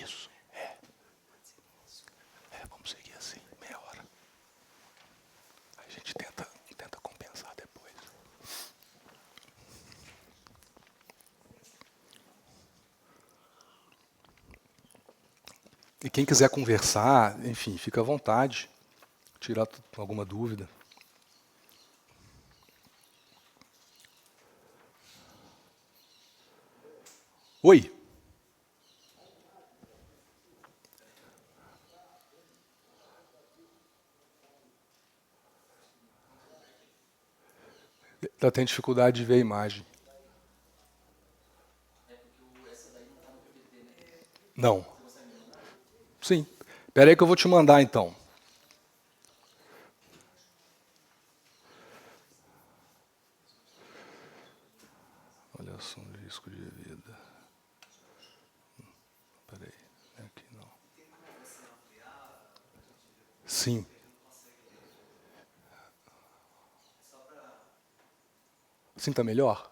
Isso, vamos seguir assim, meia hora. A gente tenta compensar depois. E quem quiser conversar, enfim, fica à vontade, tirar alguma dúvida. Oi. Ela tem dificuldade de ver a imagem. Não. Sim. Espera aí que eu vou te mandar então. Avaliação de risco de vida. Espera aí. Aqui não. Sim. Assim está melhor?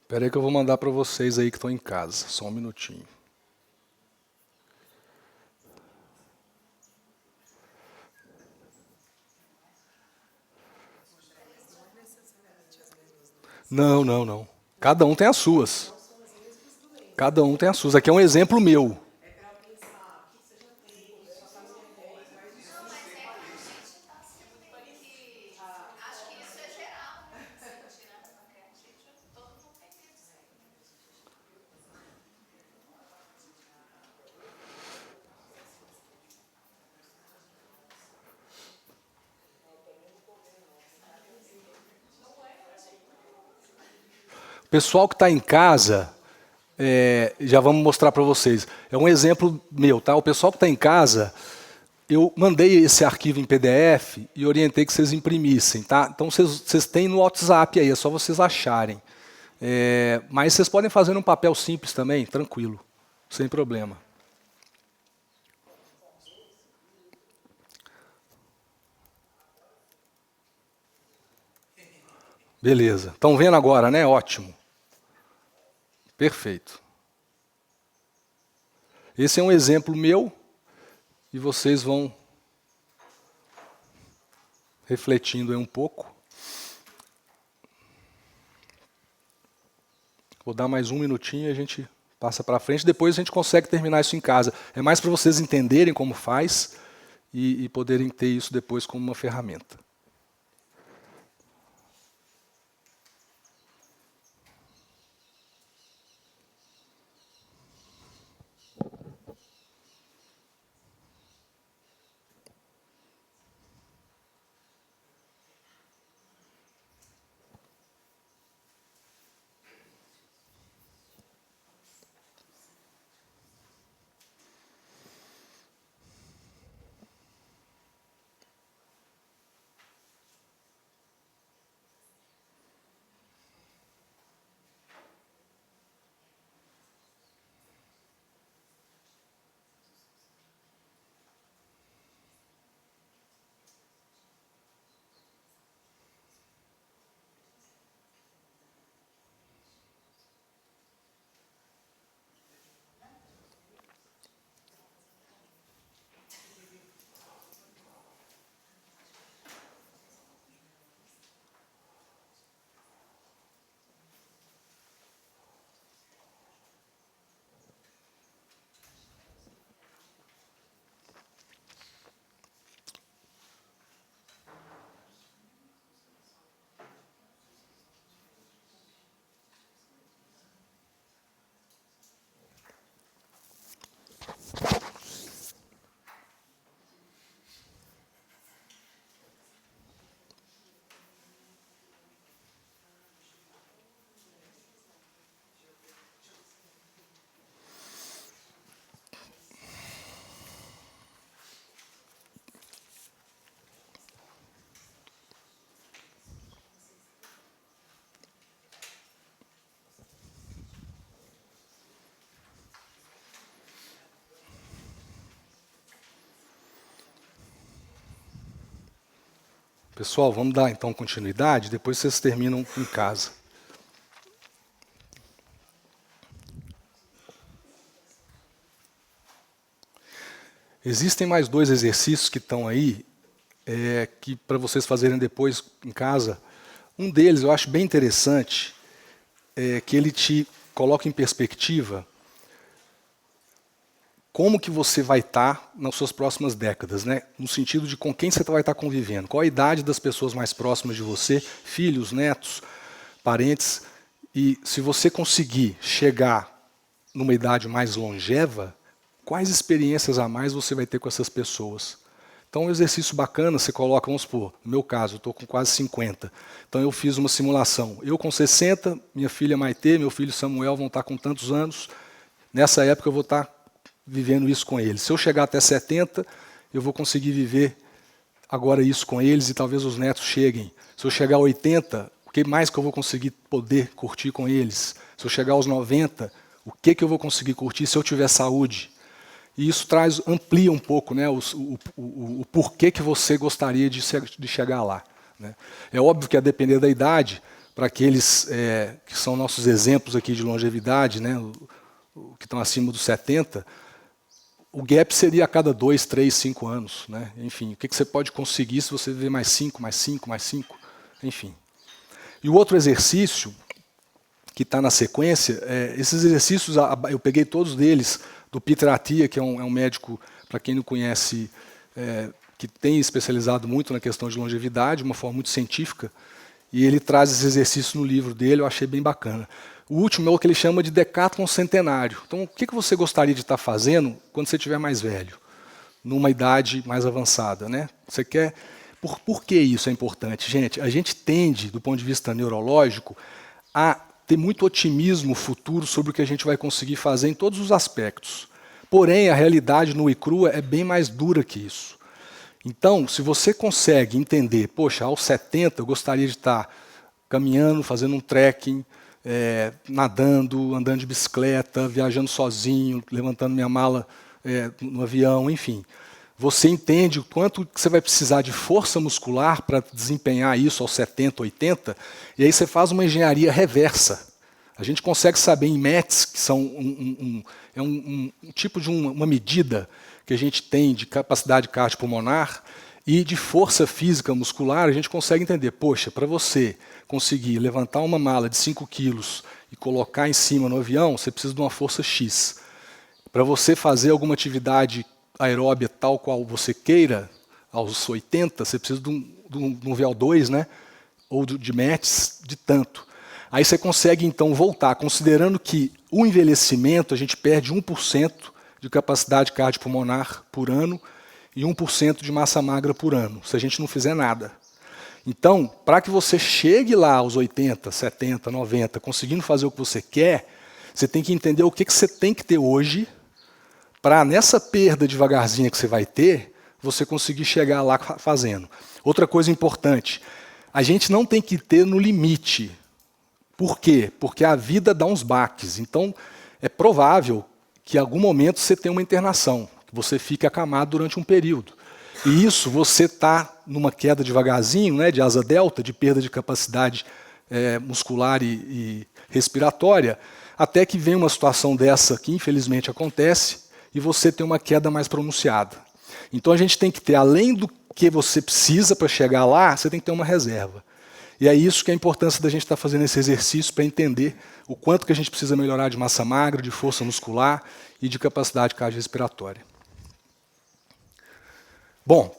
Espera aí que eu vou mandar para vocês aí que estão em casa. Só um minutinho. Não. Cada um tem as suas. Cada um tem as suas. Aqui é um exemplo meu. O pessoal que está em casa, já vamos mostrar para vocês. É um exemplo meu, tá? O pessoal que está em casa, eu mandei esse arquivo em PDF e orientei que vocês imprimissem, tá? Então vocês têm no WhatsApp aí, é só vocês acharem. Mas vocês podem fazer num papel simples também, tranquilo, sem problema. Beleza. Estão vendo agora, né? Ótimo. Perfeito. Esse é um exemplo meu e vocês vão refletindo aí um pouco. Vou dar mais um minutinho e a gente passa para frente. Depois a gente consegue terminar isso em casa. É mais para vocês entenderem como faz e poderem ter isso depois como uma ferramenta. Pessoal, vamos dar então continuidade, depois vocês terminam em casa. Existem mais 2 exercícios que estão aí, que para vocês fazerem depois em casa. Um deles eu acho bem interessante, que ele te coloca em perspectiva como que você vai estar nas suas próximas décadas, né? No sentido de com quem você vai estar convivendo, qual a idade das pessoas mais próximas de você, filhos, netos, parentes, e se você conseguir chegar numa idade mais longeva, quais experiências a mais você vai ter com essas pessoas. Então, um exercício bacana, você coloca, vamos supor, no meu caso, eu estou com quase 50. Então, eu fiz uma simulação. Eu com 60, minha filha Maitê, meu filho Samuel vão estar com tantos anos. Nessa época, eu vou estar vivendo isso com eles. Se eu chegar até 70, eu vou conseguir viver agora isso com eles e talvez os netos cheguem. Se eu chegar a 80, o que mais que eu vou conseguir poder curtir com eles? Se eu chegar aos 90, o que eu vou conseguir curtir se eu tiver saúde? E isso amplia um pouco, né, o porquê que você gostaria de chegar lá. Né? É óbvio que a depender da idade, para aqueles que são nossos exemplos aqui de longevidade, né, que estão acima dos 70, o gap seria a cada 2, 3, 5 anos. Né? Enfim, o que você pode conseguir se você viver mais 5, mais 5, mais 5, enfim. E o outro exercício, que está na sequência, esses exercícios, eu peguei todos deles, do Peter Attia, que é um médico, para quem não conhece, que tem especializado muito na questão de longevidade, de uma forma muito científica, e ele traz esses exercícios no livro dele, eu achei bem bacana. O último é o que ele chama de decátlon centenário. Então, o que você gostaria de estar fazendo quando você estiver mais velho, numa idade mais avançada? Né? Você quer... Por que isso é importante? Gente, a gente tende, do ponto de vista neurológico, a ter muito otimismo futuro sobre o que a gente vai conseguir fazer em todos os aspectos. Porém, a realidade nua e crua é bem mais dura que isso. Então, se você consegue entender, poxa, aos 70 eu gostaria de estar caminhando, fazendo um trekking, nadando, andando de bicicleta, viajando sozinho, levantando minha mala no avião, enfim. Você entende o quanto que você vai precisar de força muscular para desempenhar isso aos 70, 80, e aí você faz uma engenharia reversa. A gente consegue saber em METs, que são um tipo de uma medida que a gente tem de capacidade cardiopulmonar e de força física muscular, a gente consegue entender, poxa, para você conseguir levantar uma mala de 5 quilos e colocar em cima no avião, você precisa de uma força X. Para você fazer alguma atividade aeróbia tal qual você queira, aos 80, você precisa de um VO2, né? Ou de METs de tanto. Aí você consegue, então, voltar, considerando que o envelhecimento, a gente perde 1% de capacidade cardiopulmonar por ano e 1% de massa magra por ano, se a gente não fizer nada. Então, para que você chegue lá aos 80, 70, 90, conseguindo fazer o que você quer, você tem que entender o que você tem que ter hoje para, nessa perda devagarzinha que você vai ter, você conseguir chegar lá fazendo. Outra coisa importante, a gente não tem que ter no limite. Por quê? Porque a vida dá uns baques. Então, é provável que em algum momento você tenha uma internação, que você fique acamado durante um período. E isso, você está numa queda devagarzinho, né, de asa delta, de perda de capacidade muscular e respiratória, até que vem uma situação dessa que infelizmente acontece, e você tem uma queda mais pronunciada. Então a gente tem que ter, além do que você precisa para chegar lá, você tem que ter uma reserva. E é isso que é a importância da gente estar fazendo esse exercício para entender o quanto que a gente precisa melhorar de massa magra, de força muscular e de capacidade cardiorrespiratória. Bom,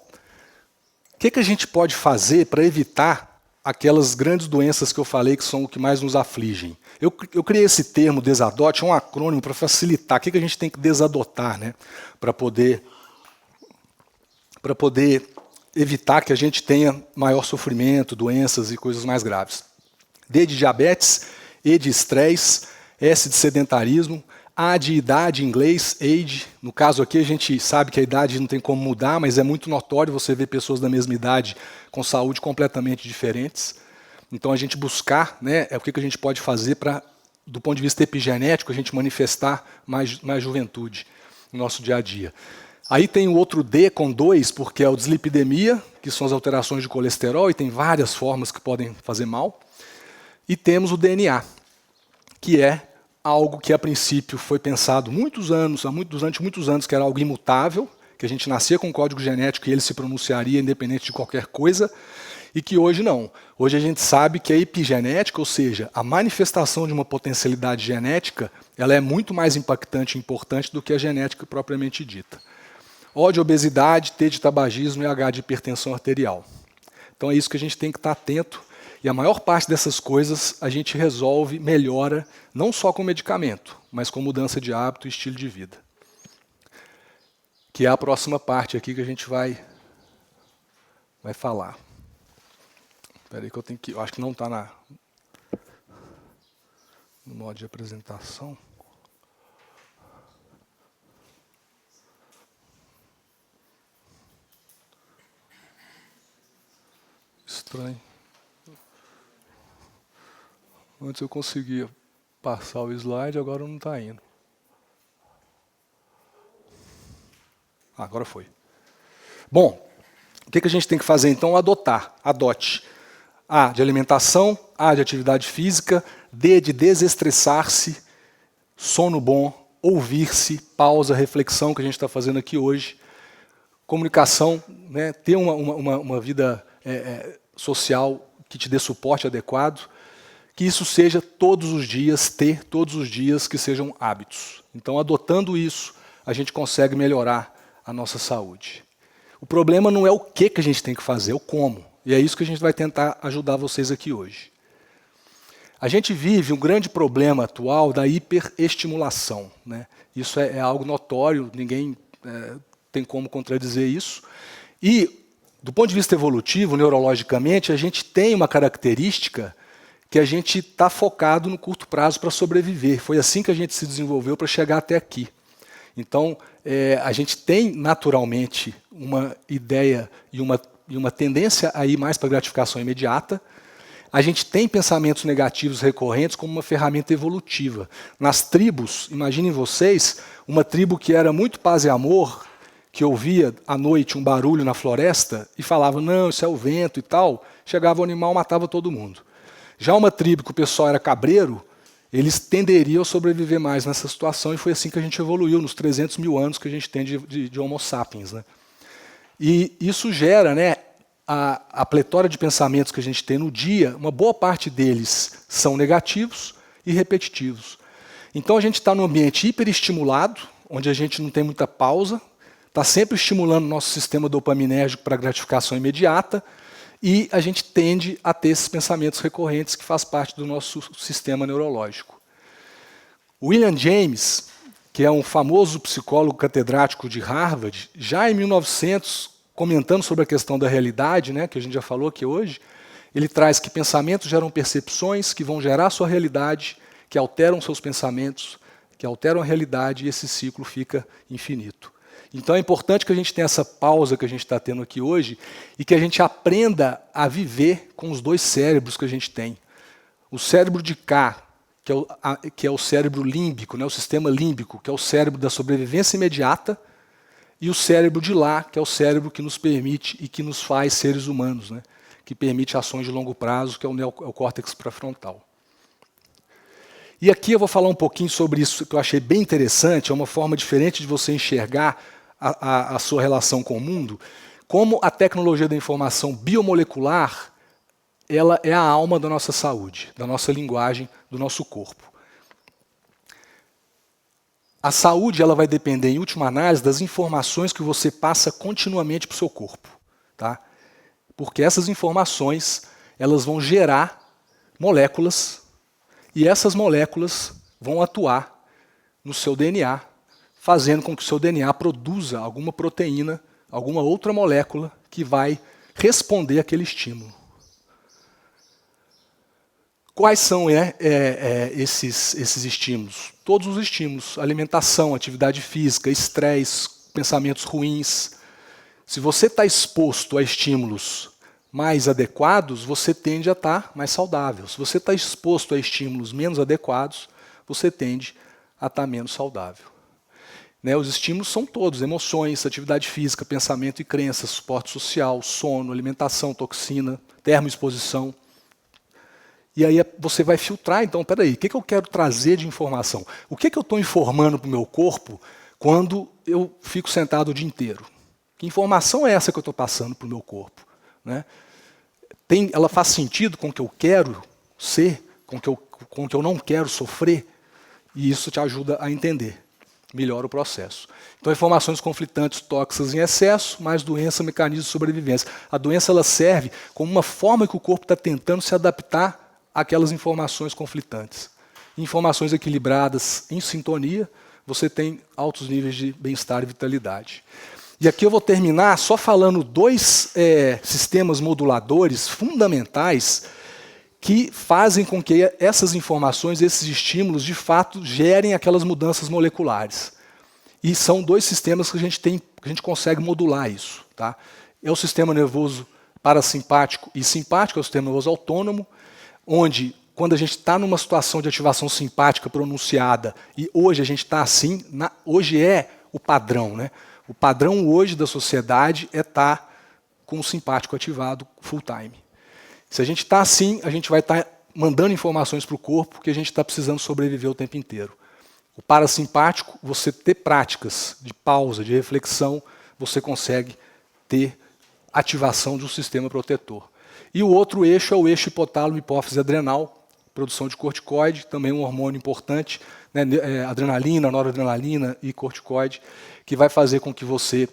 o que a gente pode fazer para evitar aquelas grandes doenças que eu falei que são o que mais nos afligem? Eu criei esse termo desadote, é um acrônimo para facilitar. O que a gente tem que desadotar, né? Para poder evitar que a gente tenha maior sofrimento, doenças e coisas mais graves. D de diabetes, E de estresse, S de sedentarismo, A de idade, em inglês, age. No caso aqui a gente sabe que a idade não tem como mudar, mas é muito notório você ver pessoas da mesma idade com saúde completamente diferentes. Então a gente buscar, né, o que a gente pode fazer para, do ponto de vista epigenético, a gente manifestar mais juventude no nosso dia a dia. Aí tem o outro D com 2, porque é o dislipidemia, que são as alterações de colesterol, e tem várias formas que podem fazer mal. E temos o DNA, que é algo que a princípio foi pensado durante muitos anos que era algo imutável, que a gente nascia com um código genético e ele se pronunciaria independente de qualquer coisa, e que hoje não. Hoje a gente sabe que a epigenética, ou seja, a manifestação de uma potencialidade genética, ela é muito mais impactante e importante do que a genética propriamente dita. O de obesidade, T de tabagismo e H de hipertensão arterial. Então é isso que a gente tem que estar atento. E a maior parte dessas coisas a gente resolve, melhora, não só com medicamento, mas com mudança de hábito e estilo de vida. Que é a próxima parte aqui que a gente vai falar. Espera aí que eu acho que não está no modo de apresentação. Estranho. Antes eu conseguia passar o slide, agora não está indo. Agora foi. Bom, o que a gente tem que fazer então? Adote. A de alimentação, A de atividade física, D de desestressar-se, sono bom, ouvir-se, pausa, reflexão, que a gente está fazendo aqui hoje. Comunicação, né, ter uma vida social que te dê suporte adequado, que isso seja todos os dias, que sejam hábitos. Então, adotando isso, a gente consegue melhorar a nossa saúde. O problema não é o que a gente tem que fazer, é o como. E é isso que a gente vai tentar ajudar vocês aqui hoje. A gente vive um grande problema atual da hiperestimulação, né? Isso é algo notório, ninguém tem como contradizer isso. E, do ponto de vista evolutivo, neurologicamente, a gente tem uma característica que a gente está focado no curto prazo para sobreviver. Foi assim que a gente se desenvolveu para chegar até aqui. Então, a gente tem naturalmente uma ideia e uma tendência a ir mais para a gratificação imediata. A gente tem pensamentos negativos recorrentes como uma ferramenta evolutiva. Nas tribos, imaginem vocês, uma tribo que era muito paz e amor, que ouvia à noite um barulho na floresta e falava, não, isso é o vento e tal, chegava o animal, matava todo mundo. Já uma tribo que o pessoal era cabreiro, eles tenderiam a sobreviver mais nessa situação, e foi assim que a gente evoluiu, nos 300 mil anos que a gente tem de Homo sapiens, né? E isso gera, né, a pletora de pensamentos que a gente tem no dia, uma boa parte deles são negativos e repetitivos. Então a gente está num ambiente hiperestimulado, onde a gente não tem muita pausa, está sempre estimulando o nosso sistema dopaminérgico para gratificação imediata, e a gente tende a ter esses pensamentos recorrentes que faz parte do nosso sistema neurológico. William James, que é um famoso psicólogo catedrático de Harvard, já em 1900, comentando sobre a questão da realidade, né, que a gente já falou aqui hoje, ele traz que pensamentos geram percepções que vão gerar sua realidade, que alteram seus pensamentos, que alteram a realidade, e esse ciclo fica infinito. Então é importante que a gente tenha essa pausa que a gente está tendo aqui hoje e que a gente aprenda a viver com os dois cérebros que a gente tem. O cérebro de cá, que é o cérebro límbico, né, o sistema límbico, que é o cérebro da sobrevivência imediata, e o cérebro de lá, que é o cérebro que nos permite e que nos faz seres humanos, né, que permite ações de longo prazo, que é o córtex pré-frontal. E aqui eu vou falar um pouquinho sobre isso que eu achei bem interessante, é uma forma diferente de você enxergar a sua relação com o mundo, como a tecnologia da informação biomolecular, ela é a alma da nossa saúde, da nossa linguagem, do nosso corpo. A saúde ela vai depender, em última análise, das informações que você passa continuamente para o seu corpo, tá? Porque essas informações elas vão gerar moléculas, e essas moléculas vão atuar no seu DNA, fazendo com que o seu DNA produza alguma proteína, alguma outra molécula que vai responder àquele estímulo. Quais são esses estímulos? Todos os estímulos: alimentação, atividade física, estresse, pensamentos ruins. Se você está exposto a estímulos mais adequados, você tende a estar mais saudável. Se você está exposto a estímulos menos adequados, você tende a estar menos saudável. né? Os estímulos são todos, emoções, atividade física, pensamento e crenças, suporte social, sono, alimentação, toxina, termoexposição. E aí você vai filtrar, então, peraí, o que eu quero trazer de informação? O que eu estou informando para o meu corpo quando eu fico sentado o dia inteiro? Que informação é essa que eu estou passando para o meu corpo? Né? Ela faz sentido com o que eu quero ser, com o que eu não quero sofrer? E isso te ajuda a entender melhor o processo. Então, informações conflitantes, tóxicas em excesso, mais doença, mecanismo de sobrevivência. A doença ela serve como uma forma que o corpo está tentando se adaptar àquelas informações conflitantes. Informações equilibradas, em sintonia, você tem altos níveis de bem-estar e vitalidade. E aqui eu vou terminar só falando dois sistemas moduladores fundamentais que fazem com que essas informações, esses estímulos, de fato, gerem aquelas mudanças moleculares. E são dois sistemas que a gente consegue modular isso. Tá? É o sistema nervoso parasimpático e simpático, é o sistema nervoso autônomo, onde, quando a gente está numa situação de ativação simpática pronunciada, e hoje a gente está assim, hoje é o padrão. Né? O padrão hoje da sociedade é estar com o simpático ativado full time. Se a gente está assim, a gente vai estar mandando informações para o corpo que a gente está precisando sobreviver o tempo inteiro. O parasimpático, você ter práticas de pausa, de reflexão, você consegue ter ativação de um sistema protetor. E o outro eixo é o eixo hipotálamo, hipófise adrenal, produção de corticoide, também um hormônio importante, né, adrenalina, noradrenalina e corticoide, que vai fazer com que você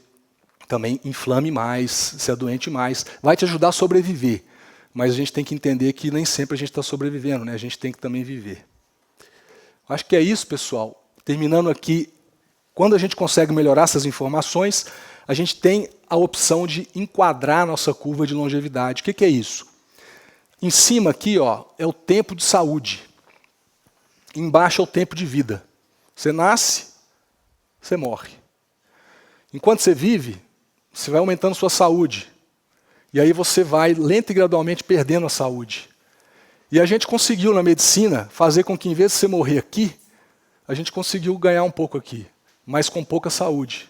também inflame mais, se adoente mais, vai te ajudar a sobreviver. Mas a gente tem que entender que nem sempre a gente está sobrevivendo, né? A gente tem que também viver. Acho que é isso, pessoal. Terminando aqui, quando a gente consegue melhorar essas informações, a gente tem a opção de enquadrar a nossa curva de longevidade. O que é isso? Em cima aqui, ó, é o tempo de saúde. Embaixo é o tempo de vida. Você nasce, você morre. Enquanto você vive, você vai aumentando sua saúde. E aí você vai lenta e gradualmente perdendo a saúde. E a gente conseguiu, na medicina, fazer com que, em vez de você morrer aqui, a gente conseguiu ganhar um pouco aqui, mas com pouca saúde.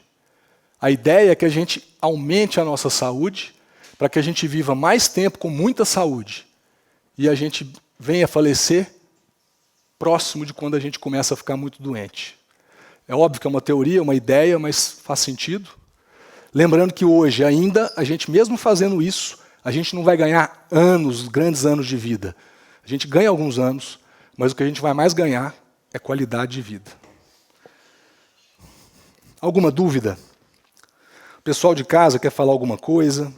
A ideia é que a gente aumente a nossa saúde para que a gente viva mais tempo com muita saúde. E a gente venha falecer próximo de quando a gente começa a ficar muito doente. É óbvio que é uma teoria, uma ideia, mas faz sentido. Lembrando que hoje ainda, a gente mesmo fazendo isso, a gente não vai ganhar anos, grandes anos de vida. A gente ganha alguns anos, mas o que a gente vai mais ganhar é qualidade de vida. Alguma dúvida? O pessoal de casa quer falar alguma coisa?